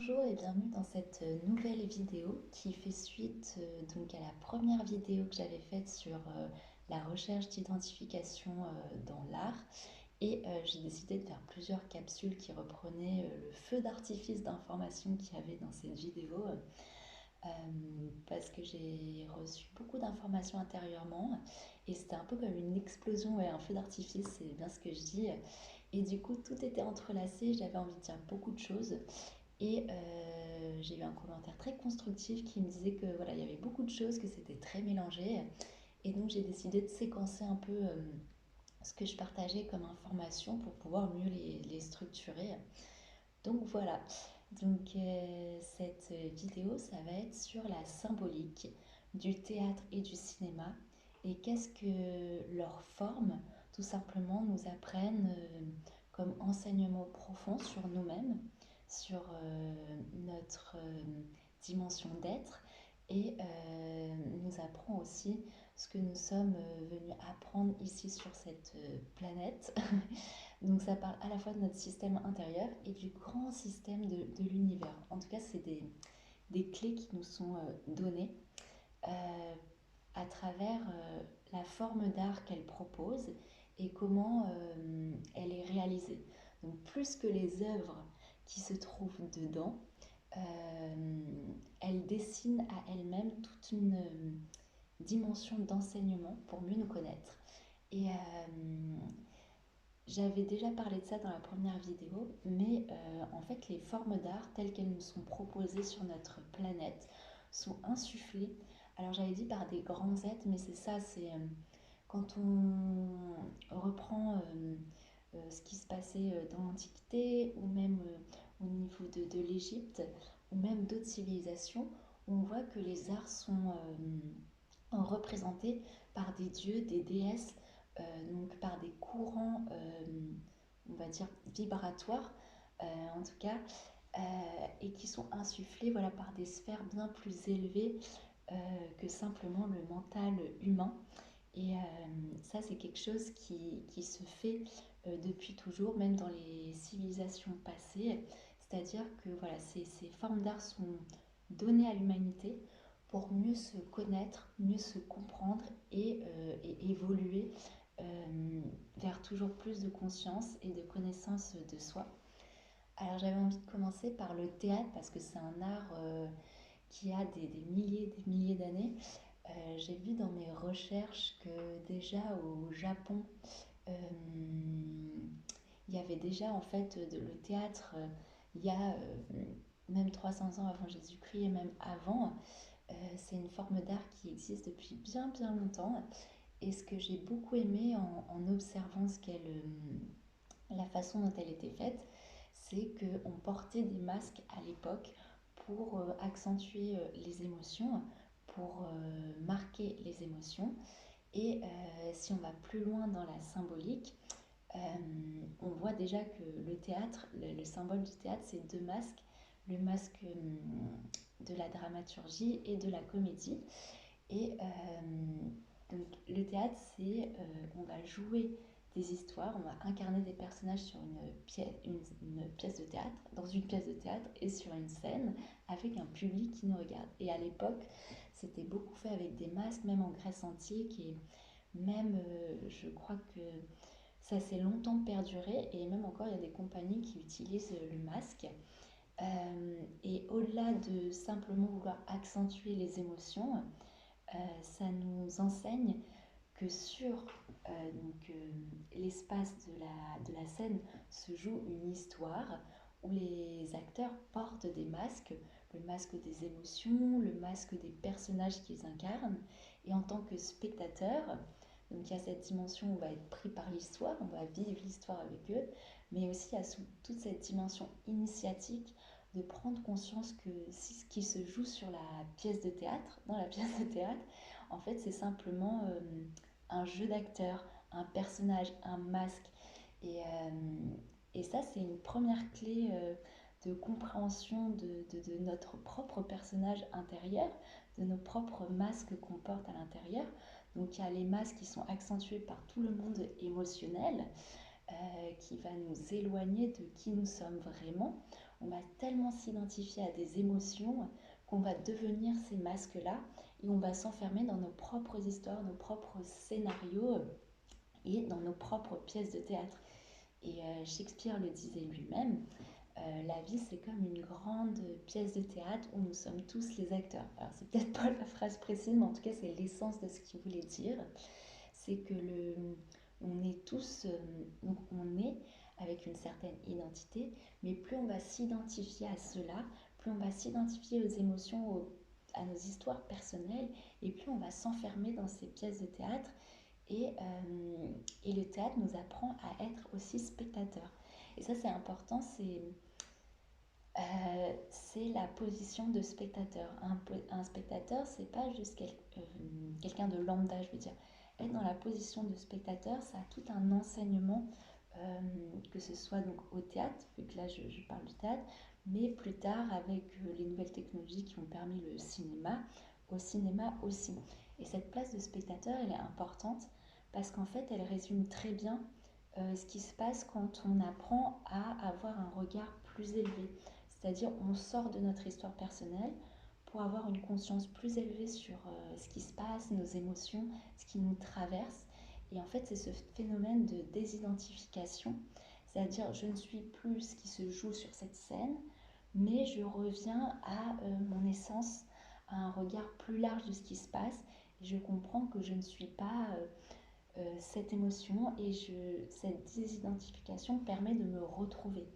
Bonjour et bienvenue dans cette nouvelle vidéo qui fait suite donc à la première vidéo que j'avais faite sur la recherche d'identification dans l'art. J'ai décidé de faire plusieurs capsules qui reprenaient le feu d'artifice d'informations qu'il y avait dans cette vidéo, parce que j'ai reçu beaucoup d'informations intérieurement et c'était un peu comme une explosion, ouais, un feu d'artifice, c'est bien ce que je dis. Et du coup, tout était entrelacé, j'avais envie de dire beaucoup de choses. J'ai eu un commentaire très constructif qui me disait que voilà, il y avait beaucoup de choses, que c'était très mélangé. Et donc j'ai décidé de séquencer un peu ce que je partageais comme information pour pouvoir mieux les structurer. Donc voilà, cette vidéo, ça va être sur la symbolique du théâtre et du cinéma et qu'est-ce que leurs formes, tout simplement, nous apprennent comme enseignement profond sur nous-mêmes, sur notre dimension d'être et nous apprend aussi ce que nous sommes venus apprendre ici sur cette planète. Donc ça parle à la fois de notre système intérieur et du grand système de l'univers. En tout cas, c'est des clés qui nous sont données euh, à travers la forme d'art qu'elle propose et comment elle est réalisée. Donc plus que les œuvres qui se trouvent dedans, elle dessine à elle-même toute une dimension d'enseignement pour mieux nous connaître. Et j'avais déjà parlé de ça dans la première vidéo, mais en fait les formes d'art telles qu'elles nous sont proposées sur notre planète sont insufflées. Alors j'avais dit par des grands êtres, mais c'est ça, c'est quand on reprend ce qui se passait dans l'Antiquité ou même au niveau de l'Égypte ou même d'autres civilisations, on voit que les arts sont représentés par des dieux, des déesses, donc par des courants, on va dire, vibratoires, en tout cas, et qui sont insufflés voilà, par des sphères bien plus élevées que simplement le mental humain. Et ça, c'est quelque chose qui se fait depuis toujours, même dans les civilisations passées. C'est-à-dire que voilà, ces formes d'art sont données à l'humanité pour mieux se connaître, mieux se comprendre et évoluer vers toujours plus de conscience et de connaissance de soi. Alors j'avais envie de commencer par le théâtre parce que c'est un art qui a des milliers d'années. J'ai vu dans mes recherches que déjà au Japon, euh, il y avait déjà en fait le théâtre, il y a même 300 ans avant Jésus-Christ et même avant. C'est une forme d'art qui existe depuis bien bien longtemps. Et ce que j'ai beaucoup aimé en observant la façon dont elle était faite, c'est qu'on portait des masques à l'époque pour accentuer les émotions, pour marquer les émotions. Et si on va plus loin dans la symbolique, euh, on voit déjà que le théâtre, le symbole du théâtre, c'est deux masques, le masque de la dramaturgie et de la comédie. Et donc le théâtre, c'est on va jouer des histoires, on va incarner des personnages sur une pièce de théâtre, dans une pièce de théâtre et sur une scène avec un public qui nous regarde. Et à l'époque, c'était beaucoup fait avec des masques, même en Grèce antique, et même je crois que ça s'est longtemps perduré, et même encore il y a des compagnies qui utilisent le masque. Et au-delà de simplement vouloir accentuer les émotions, ça nous enseigne que sur l'espace de la scène se joue une histoire où les acteurs portent des masques, le masque des émotions, le masque des personnages qu'ils incarnent. Et en tant que spectateur, donc il y a cette dimension où on va être pris par l'histoire, on va vivre l'histoire avec eux, mais aussi il y a toute cette dimension initiatique de prendre conscience que si ce qui se joue sur la pièce de théâtre, dans la pièce de théâtre, en fait c'est simplement un jeu d'acteur, un personnage, un masque. Et, euh, et ça c'est une première clé de compréhension de notre propre personnage intérieur, de nos propres masques qu'on porte à l'intérieur. Donc il y a les masques qui sont accentués par tout le monde émotionnel, qui va nous éloigner de qui nous sommes vraiment, on va tellement s'identifier à des émotions qu'on va devenir ces masques-là et on va s'enfermer dans nos propres histoires, nos propres scénarios et dans nos propres pièces de théâtre. Et Shakespeare le disait lui-même, la vie c'est comme une grande pièce de théâtre où nous sommes tous les acteurs. Alors c'est peut-être pas la phrase précise, mais en tout cas c'est l'essence de ce qu'il voulait dire. C'est que on est tous, donc on est avec une certaine identité, mais plus on va s'identifier à cela, plus on va s'identifier aux émotions, à nos histoires personnelles, et plus on va s'enfermer dans ces pièces de théâtre. Et le théâtre nous apprend à être aussi spectateur. Et ça, c'est important, c'est la position de spectateur. Un spectateur, c'est pas juste quelqu'un de lambda, je veux dire. Être dans la position de spectateur, ça a tout un enseignement, que ce soit donc au théâtre, vu que là je parle du théâtre, mais plus tard avec les nouvelles technologies qui ont permis le cinéma, au cinéma aussi. Et cette place de spectateur, elle est importante parce qu'en fait, elle résume très bien ce qui se passe quand on apprend à avoir un regard plus élevé. C'est-à-dire on sort de notre histoire personnelle pour avoir une conscience plus élevée sur ce qui se passe, nos émotions, ce qui nous traverse. Et en fait, c'est ce phénomène de désidentification, c'est-à-dire je ne suis plus ce qui se joue sur cette scène, mais je reviens à mon essence, à un regard plus large de ce qui se passe. Et je comprends que je ne suis pas cette émotion et cette désidentification permet de me retrouver.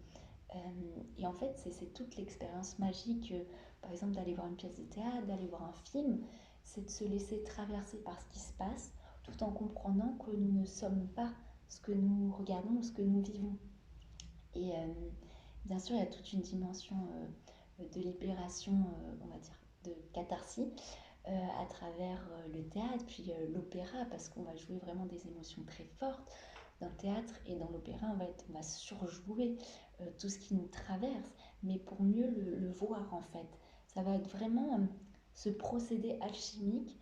Et en fait, c'est toute l'expérience magique, par exemple, d'aller voir une pièce de théâtre, d'aller voir un film, c'est de se laisser traverser par ce qui se passe, tout en comprenant que nous ne sommes pas ce que nous regardons ou ce que nous vivons. Et bien sûr, il y a toute une dimension de libération, on va dire, de catharsis, à travers le théâtre, puis l'opéra, parce qu'on va jouer vraiment des émotions très fortes. Dans le théâtre et dans l'opéra, on va surjouer tout ce qui nous traverse, mais pour mieux voir en fait. Ça va être vraiment ce procédé alchimique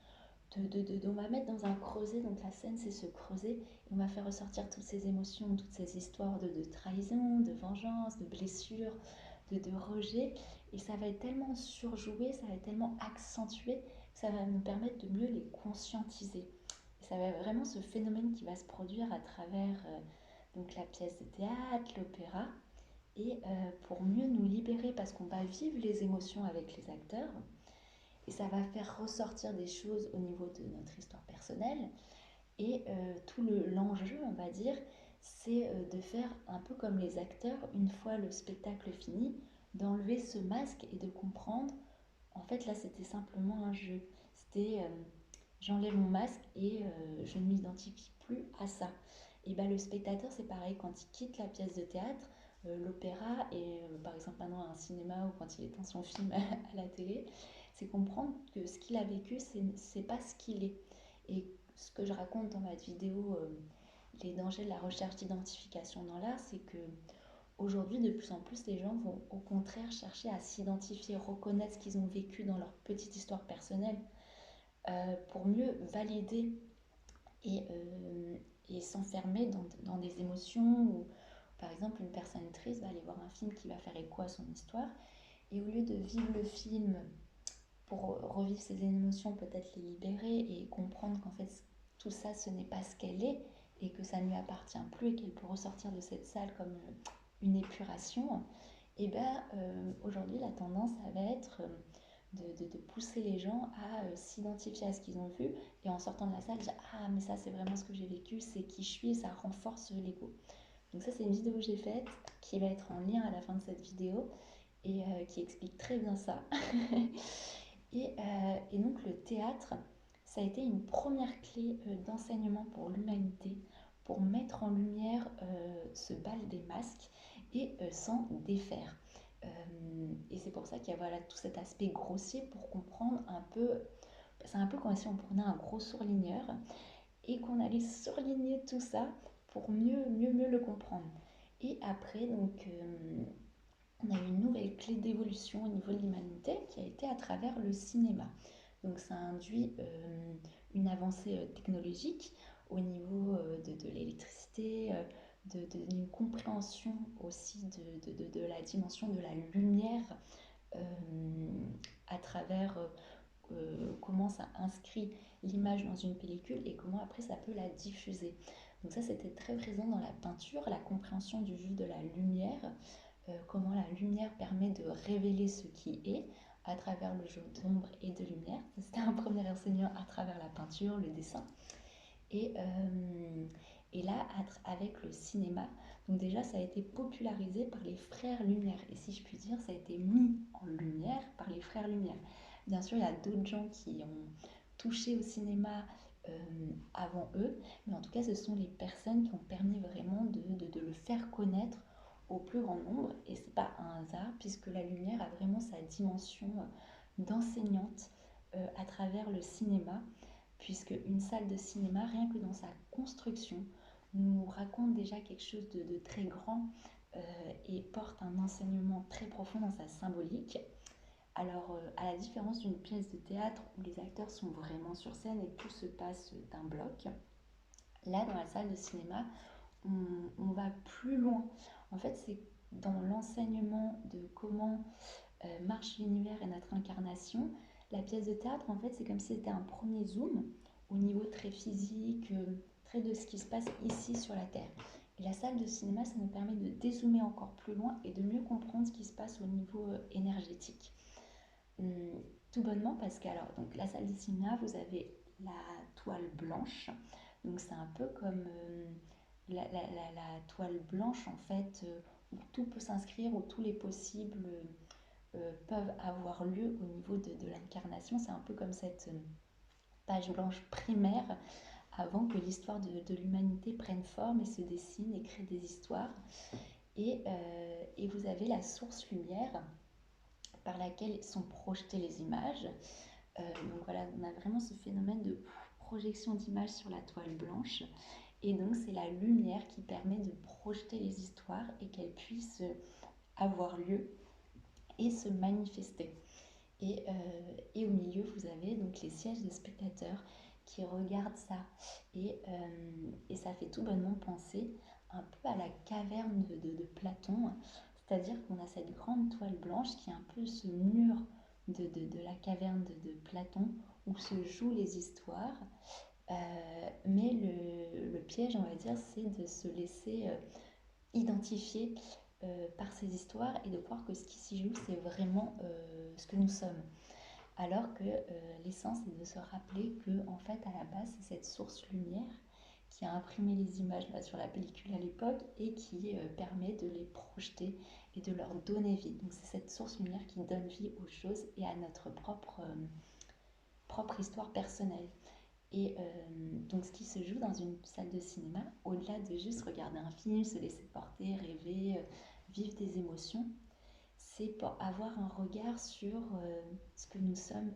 on va mettre dans un creuset, donc la scène c'est ce creuset, et on va faire ressortir toutes ces émotions, toutes ces histoires de trahison, de vengeance, de blessure, de rejet, et ça va être tellement surjoué, ça va être tellement accentué, que ça va nous permettre de mieux les conscientiser. Et ça va être vraiment ce phénomène qui va se produire à travers donc la pièce de théâtre, l'opéra, et pour mieux nous libérer, parce qu'on va vivre les émotions avec les acteurs, et ça va faire ressortir des choses au niveau de notre histoire personnelle. Et tout l'enjeu, on va dire, c'est de faire un peu comme les acteurs, une fois le spectacle fini, d'enlever ce masque et de comprendre, en fait là c'était simplement un jeu. C'était j'enlève mon masque et je ne m'identifie plus à ça. Et ben, le spectateur, c'est pareil, quand il quitte la pièce de théâtre, l'opéra, et par exemple maintenant un cinéma ou quand il éteint son film à la télé, c'est comprendre que ce qu'il a vécu, c'est pas ce qu'il est. Et ce que je raconte dans ma vidéo, les dangers de la recherche d'identification dans l'art, c'est que aujourd'hui, de plus en plus, les gens vont au contraire chercher à s'identifier, reconnaître ce qu'ils ont vécu dans leur petite histoire personnelle, pour mieux valider et s'enfermer dans des émotions où, par exemple, une personne triste va aller voir un film qui va faire écho à son histoire, et au lieu de vivre le film pour revivre ses émotions, peut-être les libérer et comprendre qu'en fait tout ça ce n'est pas ce qu'elle est et que ça ne lui appartient plus et qu'elle peut ressortir de cette salle comme une épuration, et bien aujourd'hui la tendance ça va être de pousser les gens à s'identifier à ce qu'ils ont vu et en sortant de la salle dire ah mais ça c'est vraiment ce que j'ai vécu, c'est qui je suis et ça renforce l'ego. Donc ça c'est une vidéo que j'ai faite qui va être en lien à la fin de cette vidéo et qui explique très bien ça. Et donc le théâtre, ça a été une première clé d'enseignement pour l'humanité, pour mettre en lumière ce bal des masques et s'en défaire. Et c'est pour ça qu'il y a voilà, tout cet aspect grossier pour comprendre un peu, c'est un peu comme si on prenait un gros surligneur et qu'on allait surligner tout ça pour mieux le comprendre. Et après, donc, on a eu une nouvelle clé d'évolution au niveau de l'humanité qui a été à travers le cinéma. Donc ça induit une avancée technologique au niveau de l'électricité, d'une compréhension aussi de la dimension de la lumière euh, à travers comment ça inscrit l'image dans une pellicule et comment après ça peut la diffuser. Donc ça c'était très présent dans la peinture, la compréhension du jeu de la lumière, comment la lumière permet de révéler ce qui est à travers le jeu d'ombre et de lumière. C'était un premier enseignement à travers la peinture, le dessin. Et, euh, et là, avec le cinéma, donc déjà ça a été popularisé par les frères Lumière. Et si je puis dire, ça a été mis en lumière par les frères Lumière. Bien sûr, il y a d'autres gens qui ont touché au cinéma avant eux, mais en tout cas, ce sont les personnes qui ont permis vraiment de le faire connaître au plus grand nombre. Et c'est pas un hasard, puisque la lumière a vraiment sa dimension d'enseignante à travers le cinéma, puisque une salle de cinéma, rien que dans sa construction, nous raconte déjà quelque chose de très grand et porte un enseignement très profond dans sa symbolique. Alors, à la différence d'une pièce de théâtre où les acteurs sont vraiment sur scène et tout se passe d'un bloc, là, dans la salle de cinéma, on va plus loin. En fait, c'est dans l'enseignement de comment marche l'univers et notre incarnation. La pièce de théâtre, en fait, c'est comme si c'était un premier zoom au niveau très physique, très de ce qui se passe ici sur la Terre. Et la salle de cinéma, ça nous permet de dézoomer encore plus loin et de mieux comprendre ce qui se passe au niveau énergétique. Tout bonnement parce que, alors, donc, la salle de cinéma, vous avez la toile blanche. Donc, c'est un peu comme la toile blanche, en fait, où tout peut s'inscrire, où tous les possibles peuvent avoir lieu au niveau de l'incarnation. C'est un peu comme cette page blanche primaire avant que l'histoire de l'humanité prenne forme et se dessine et crée des histoires. Et vous avez la source lumière par laquelle sont projetées les images. Donc voilà, on a vraiment ce phénomène de projection d'images sur la toile blanche. Et donc c'est la lumière qui permet de projeter les histoires et qu'elles puissent avoir lieu et se manifester. Et au milieu, vous avez donc les sièges de spectateurs qui regardent ça. Et ça fait tout bonnement penser un peu à la caverne de Platon. C'est-à-dire qu'on a cette grande toile blanche qui est un peu ce mur de la caverne de Platon où se jouent les histoires. Mais le piège, on va dire, c'est de se laisser identifier par ces histoires et de croire que ce qui s'y joue, c'est vraiment ce que nous sommes. Alors que l'essence est de se rappeler que, en fait, à la base, c'est cette source lumière qui a imprimé les images là, sur la pellicule à l'époque et qui permet de les projeter et de leur donner vie. Donc c'est cette source lumière qui donne vie aux choses et à notre propre histoire personnelle. Et donc ce qui se joue dans une salle de cinéma, au-delà de juste regarder un film, se laisser porter, rêver, vivre des émotions, c'est pour avoir un regard sur ce que nous sommes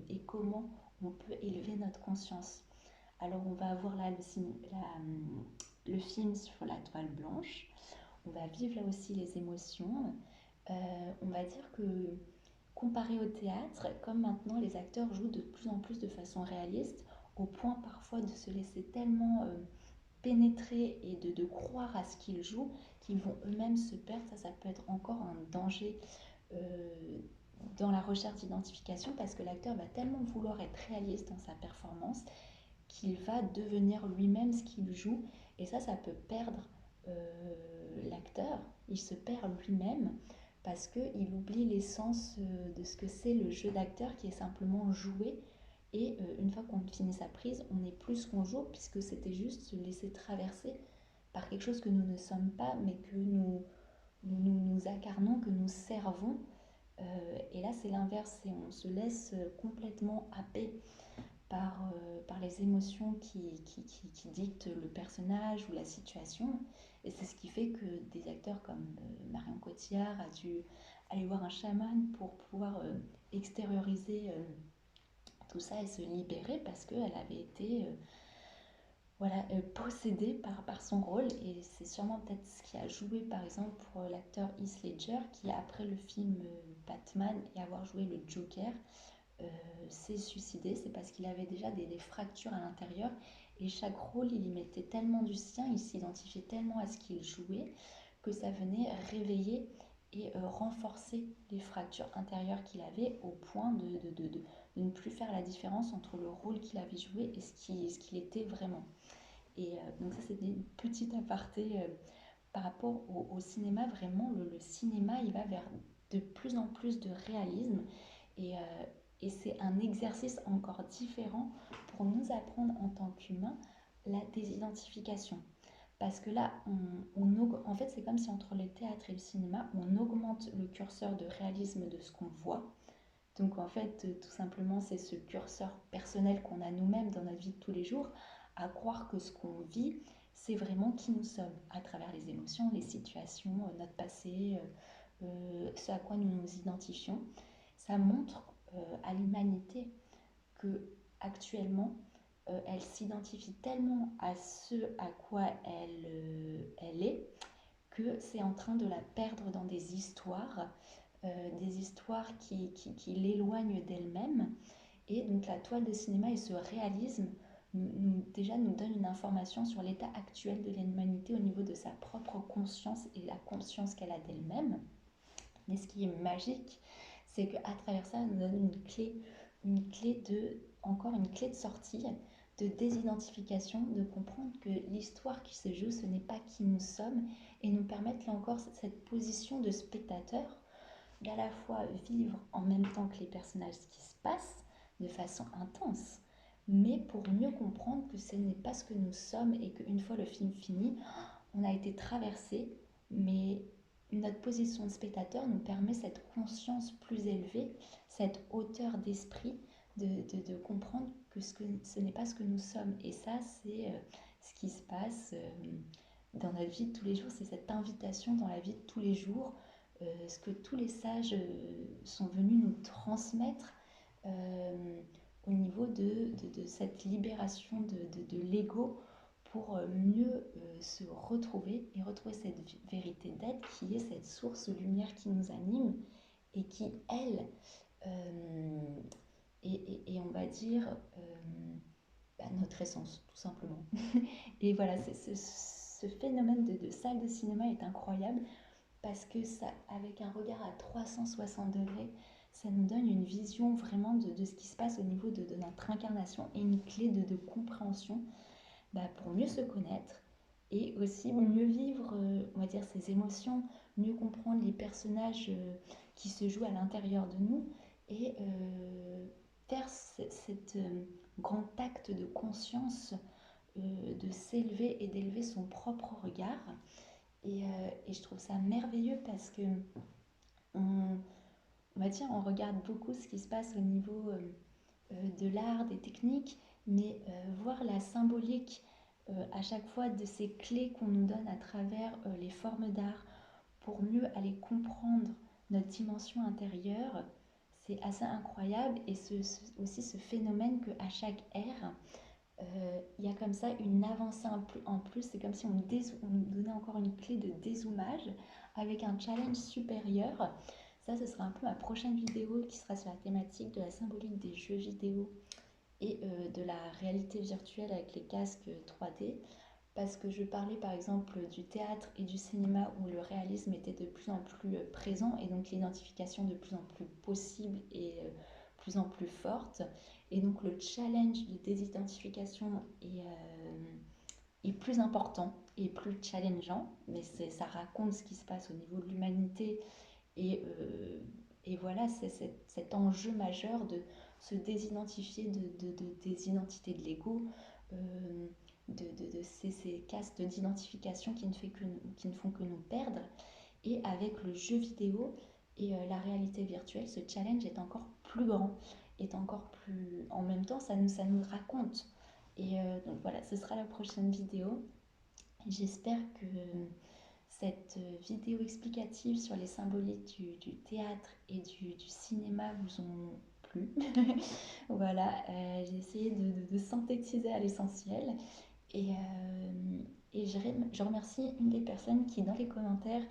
et comment on peut élever notre conscience. Alors on va avoir là le film sur la toile blanche, on va vivre là aussi les émotions. On va dire que comparé au théâtre, comme maintenant les acteurs jouent de plus en plus de façon réaliste, au point parfois de se laisser tellement pénétrer et de croire à ce qu'ils jouent, qu'ils vont eux-mêmes se perdre. Ça peut être encore un danger euh, dans la recherche d'identification parce que l'acteur va tellement vouloir être réaliste dans sa performance qu'il va devenir lui-même ce qu'il joue. Et ça peut perdre l'acteur. Il se perd lui-même parce qu'il oublie l'essence de ce que c'est le jeu d'acteur qui est simplement jouer. Et une fois qu'on finit sa prise, on n'est plus ce qu'on joue puisque c'était juste se laisser traverser par quelque chose que nous ne sommes pas, mais que nous incarnons, que nous servons. Et là, c'est l'inverse, et on se laisse complètement happer par les émotions qui dictent le personnage ou la situation. Et c'est ce qui fait que des acteurs comme Marion Cotillard a dû aller voir un chaman pour pouvoir extérioriser tout ça et se libérer parce qu'elle avait été voilà, possédée par son rôle. Et c'est sûrement peut-être ce qui a joué par exemple pour l'acteur Heath Ledger qui après le film Batman et avoir joué le Joker s'est suicidé. C'est parce qu'il avait déjà des fractures à l'intérieur et chaque rôle, il y mettait tellement du sien, il s'identifiait tellement à ce qu'il jouait que ça venait réveiller et renforcer les fractures intérieures qu'il avait au point de ne plus faire la différence entre le rôle qu'il avait joué et ce qu'il était vraiment. Et donc ça, c'était une petite aparté par rapport au cinéma. Vraiment, le cinéma, il va vers de plus en plus de réalisme et, c'est un exercice encore différent pour nous apprendre en tant qu'humains la désidentification. Parce que là, en fait, c'est comme si entre le théâtre et le cinéma, on augmente le curseur de réalisme de ce qu'on voit. Donc en fait, tout simplement, c'est ce curseur personnel qu'on a nous-mêmes dans notre vie de tous les jours, à croire que ce qu'on vit, c'est vraiment qui nous sommes, à travers les émotions, les situations, notre passé, ce à quoi nous nous identifions. Ça montre à l'humanité que actuellement, elle s'identifie tellement à ce à quoi elle est, que c'est en train de la perdre dans des histoires qui l'éloignent d'elle-même. Et donc la toile de cinéma et ce réalisme déjà nous donne une information sur l'état actuel de l'humanité au niveau de sa propre conscience et la conscience qu'elle a d'elle-même. Mais ce qui est magique, c'est qu'à travers ça, elle nous donne encore une clé de sortie, de désidentification, de comprendre que l'histoire qui se joue, ce n'est pas qui nous sommes, et nous permettre là encore cette position de spectateur, d'à la fois vivre en même temps que les personnages ce qui se passe, de façon intense, mais pour mieux comprendre que ce n'est pas ce que nous sommes et qu'une fois le film fini, on a été traversé, mais notre position de spectateur nous permet cette conscience plus élevée, cette hauteur d'esprit de comprendre que ce n'est pas ce que nous sommes. Et ça, c'est ce qui se passe dans notre vie de tous les jours, c'est cette invitation dans la vie de tous les jours, ce que tous les sages sont venus nous transmettre au niveau de cette libération de l'ego pour mieux se retrouver et retrouver cette vérité d'être qui est cette source lumière qui nous anime et qui, elle, et on va dire notre essence, tout simplement. Et voilà, ce phénomène de salle de cinéma est incroyable parce que ça, avec un regard à 360 degrés, ça nous donne une vision vraiment de ce qui se passe au niveau de notre incarnation et une clé de compréhension pour mieux se connaître et aussi mieux vivre, on va dire, ses émotions, mieux comprendre les personnages qui se jouent à l'intérieur de nous et faire cet grand acte de conscience, de s'élever et d'élever son propre regard. Et je trouve ça merveilleux parce que on, on va dire, on regarde beaucoup ce qui se passe au niveau de l'art, des techniques, mais voir la symbolique à chaque fois de ces clés qu'on nous donne à travers les formes d'art pour mieux aller comprendre notre dimension intérieure, c'est assez incroyable. Et aussi ce phénomène qu'à chaque ère, il y a comme ça une avancée en plus. C'est comme si on nous donnait encore une clé de dézoomage avec un challenge supérieur. Ça, ce sera un peu ma prochaine vidéo qui sera sur la thématique de la symbolique des jeux vidéo et de la réalité virtuelle avec les casques 3D. Parce que je parlais par exemple du théâtre et du cinéma où le réalisme était de plus en plus présent et donc l'identification de plus en plus possible et plus en plus forte. Et donc le challenge de désidentification est plus important et plus challengeant, mais ça raconte ce qui se passe au niveau de l'humanité et, voilà, c'est cet enjeu majeur de se désidentifier des identités de l'ego, de ces castes d'identification qui ne font que nous perdre. Et avec le jeu vidéo et la réalité virtuelle, ce challenge est encore plus grand, est encore plus... En même temps, ça nous raconte. Et donc voilà, ce sera la prochaine vidéo. J'espère que cette vidéo explicative sur les symboliques du théâtre et du cinéma vous ont plu. Voilà, j'ai essayé de synthétiser à l'essentiel. Et, je remercie une des personnes qui, dans les commentaires,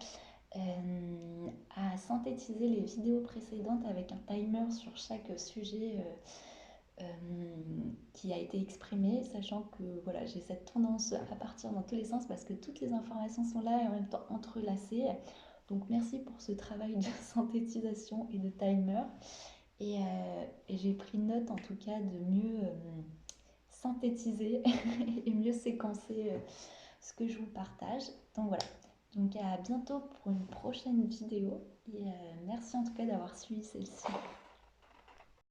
a synthétisé les vidéos précédentes avec un timer sur chaque sujet qui a été exprimée, sachant que voilà, j'ai cette tendance à partir dans tous les sens parce que toutes les informations sont là et en même temps entrelacées. Donc merci pour ce travail de synthétisation et de timer. Et j'ai pris note en tout cas de mieux synthétiser et mieux séquencer ce que je vous partage. Donc voilà. Donc à bientôt pour une prochaine vidéo et merci en tout cas d'avoir suivi celle-ci.